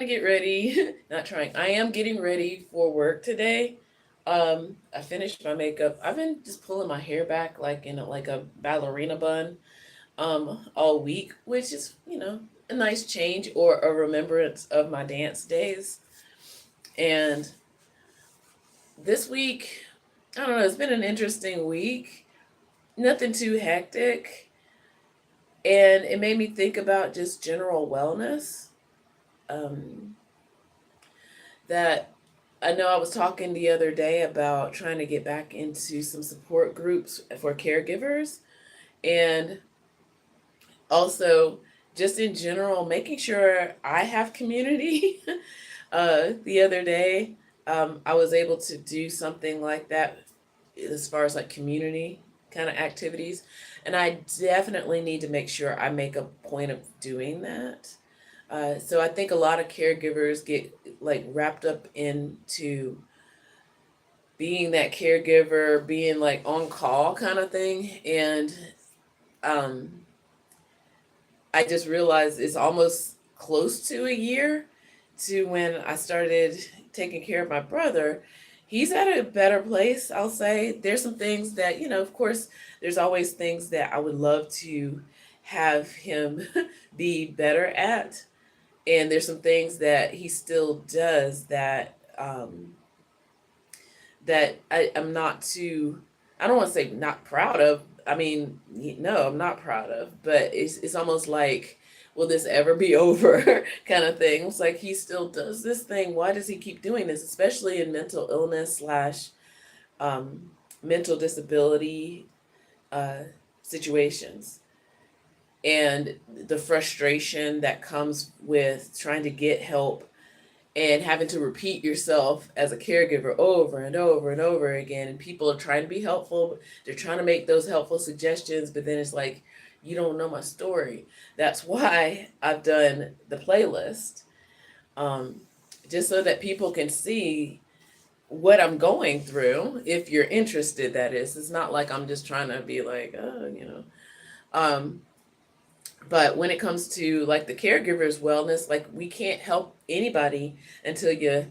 get ready. Not trying. I am getting ready for work today. I finished my makeup. I've been just pulling my hair back like in a ballerina bun all week, which is, a nice change or a remembrance of my dance days. And this week, I don't know, it's been an interesting week. Nothing too hectic, and it made me think about just general wellness. Um that I know I was talking the other day about trying to get back into some support groups for caregivers, and also just in general making sure I have community. The other day, I was able to do something like that as far as like community kind of activities, and I definitely need to make sure I make a point of doing that. So I think a lot of caregivers get like wrapped up into being that caregiver, being like on call kind of thing. And um, I just realized it's almost close to a year to when I started taking care of my brother. He's at a better place, I'll say. There's some things that, of course, there's always things that I would love to have him be better at. And there's some things that he still does that I'm not too, I don't want to say not proud of. I mean, no, I'm not proud of, but it's almost like, will this ever be over kind of thing. It's like he still does this thing. Why does he keep doing this? Especially in mental illness slash um, mental disability uh, situations. And the frustration that comes with trying to get help and having to repeat yourself as a caregiver over and over and over again. And people are trying to be helpful, they're trying to make those helpful suggestions, but then it's like, you don't know my story. That's why I've done the playlist, um, just so that people can see what I'm going through. If you're interested, that is. It's not like I'm just trying to be like, oh. Um, but when it comes to like the caregiver's wellness, like we can't help anybody until you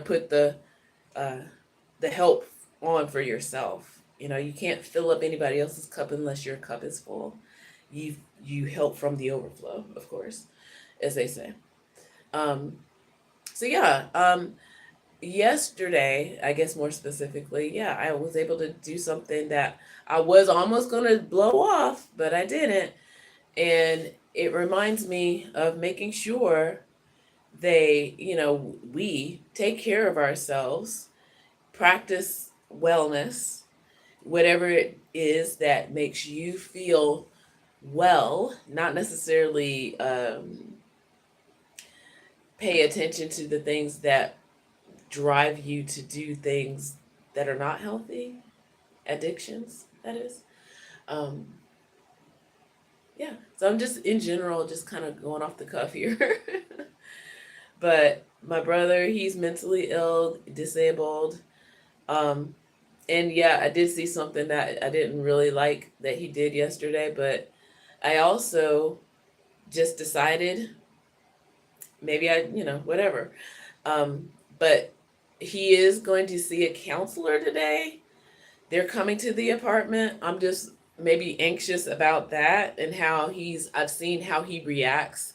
put uh, the help on for yourself. You can't fill up anybody else's cup unless your cup is full. You help from the overflow, of course, as they say. Um, so yeah, yesterday, I guess more specifically, yeah, I was able to do something that I was almost gonna blow off, but I didn't, and it reminds me of making sure we take care of ourselves, practice wellness, whatever it is that makes you feel well, not necessarily pay attention to the things that drive you to do things that are not healthy, addictions, that is. Um, yeah, so I'm just in general, just kind of going off the cuff here. But my brother, he's mentally ill, disabled. Um, and yeah, I did see something that I didn't really like that he did yesterday, but I also just decided maybe whatever. But he is going to see a counselor today. They're coming to the apartment. I'm just maybe anxious about that and I've seen how he reacts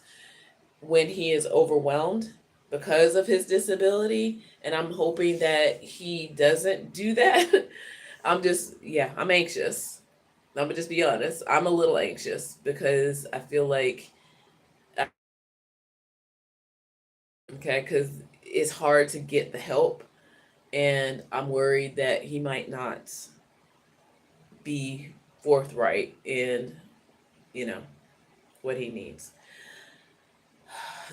when he is overwhelmed because of his disability. And I'm hoping that he doesn't do that. I'm anxious. I'm gonna just be honest. I'm a little anxious because I feel like, okay, because it's hard to get the help, and I'm worried that he might not be forthright in, you know, what he needs.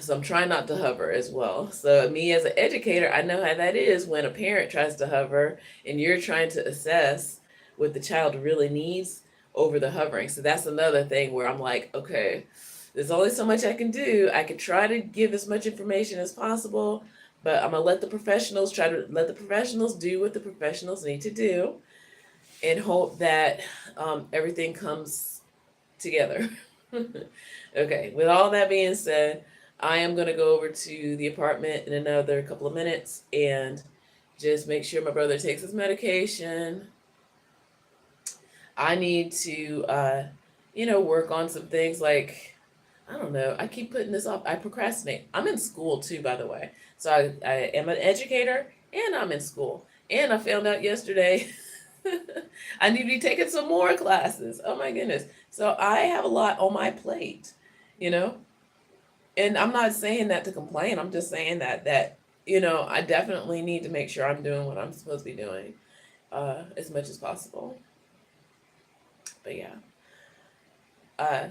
So I'm trying not to hover as well. So me as an educator, I know how that is when a parent tries to hover and you're trying to assess what the child really needs over the hovering. So that's another thing where I'm like, okay, there's only so much I can do. I can try to give as much information as possible, but I'm gonna let the professionals do what the professionals need to do and hope that everything comes together. Okay, with all that being said, I am going to go over to the apartment in another couple of minutes and just make sure my brother takes his medication. I need to, work on some things like, I don't know. I keep putting this off. I procrastinate. I'm in school too, by the way. So I am an educator and I'm in school. And I found out yesterday I need to be taking some more classes. Oh my goodness. So I have a lot on my plate, you know? And I'm not saying that to complain. I'm just saying that I definitely need to make sure I'm doing what I'm supposed to be doing as much as possible. But yeah. Uh,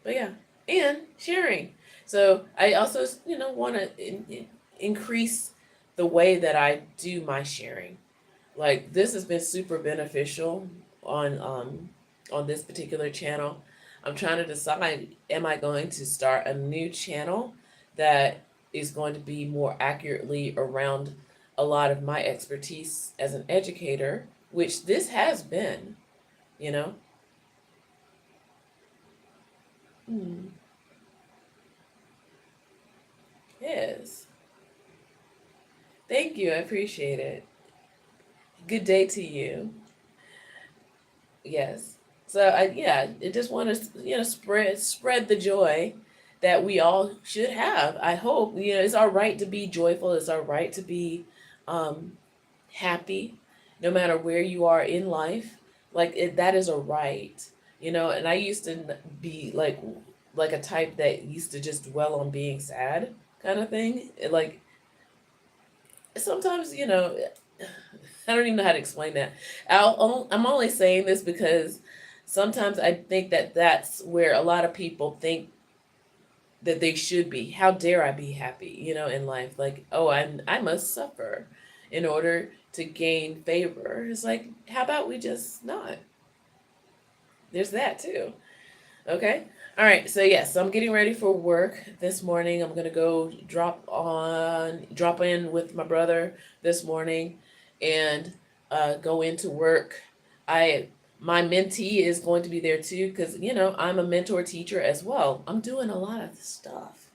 but yeah. And sharing. So I also, want to increase the way that I do my sharing. Like this has been super beneficial on this particular channel. I'm trying to decide, am I going to start a new channel that is going to be more accurately around a lot of my expertise as an educator, which this has been, you know. Hmm. Yes. Thank you. I appreciate it. Good day to you. Yes. So I just want to spread the joy that we all should have. I hope it's our right to be joyful. It's our right to be um, happy, no matter where you are in life. Like that is a right, And I used to be like a type that used to just dwell on being sad, kind of thing. Like sometimes I don't even know how to explain that. I'm only saying this because sometimes I think that that's where a lot of people think that they should be. How dare I be happy, in life? Like, oh, I must suffer in order to gain favor. It's like, how about we just not? There's that too. Okay. All right. So yes, I'm getting ready for work this morning. I'm gonna go drop in with my brother this morning, and go into work. I My mentee is going to be there too because I'm a mentor teacher as well. I'm doing a lot of stuff,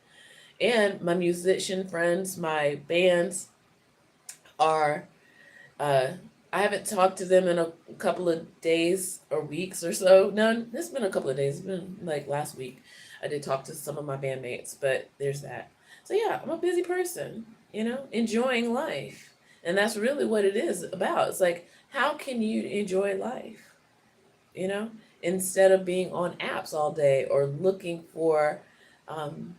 and my musician friends, my bands are uh, I haven't talked to them in a couple of days or weeks or so. No, it's been a couple of days. It's been like last week. I did talk to some of my bandmates, but there's that. So yeah, I'm a busy person, enjoying life. And that's really what it is about. It's like, how can you enjoy life, you know, instead of being on apps all day or um,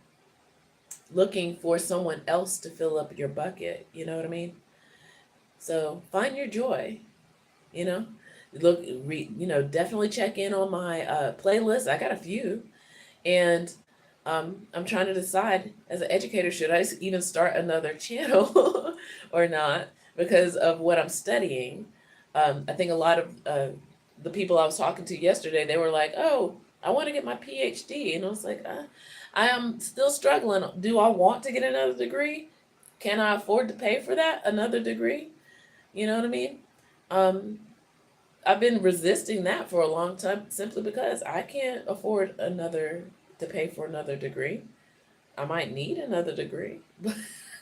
looking for someone else to fill up your bucket. You know what I mean? So find your joy. you know definitely check in on my playlist. I got a few, and I'm trying to decide as an educator, should I even start another channel or not, because of what I'm studying. I think a lot of the people I was talking to yesterday, they were like, oh, I want to get my PhD, and I was like, I am still struggling. Do I want to get another degree? Can I afford to pay for that, another degree? You know what I mean? um, I've been resisting that for a long time simply because I can't afford to pay for another degree. I might need another degree, but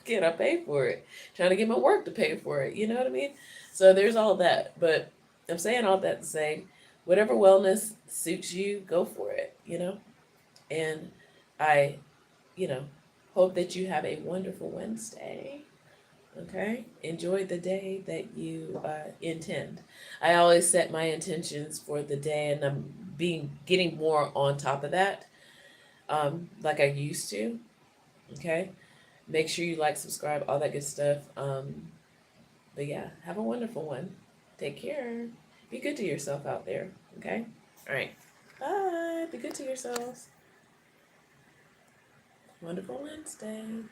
can I pay for it? Trying to get my work to pay for it. You know what I mean? So there's all that. But I'm saying all that to say, whatever wellness suits you, go for it. And I, you know, hope that you have a wonderful Wednesday. Okay, enjoy the day that you intend. I always set my intentions for the day, and I'm getting more on top of that, like I used to. Okay, make sure you like, subscribe, all that good stuff. But yeah, have a wonderful one. Take care. Be good to yourself out there. Okay. All right. Bye. Be good to yourselves. Wonderful Wednesday.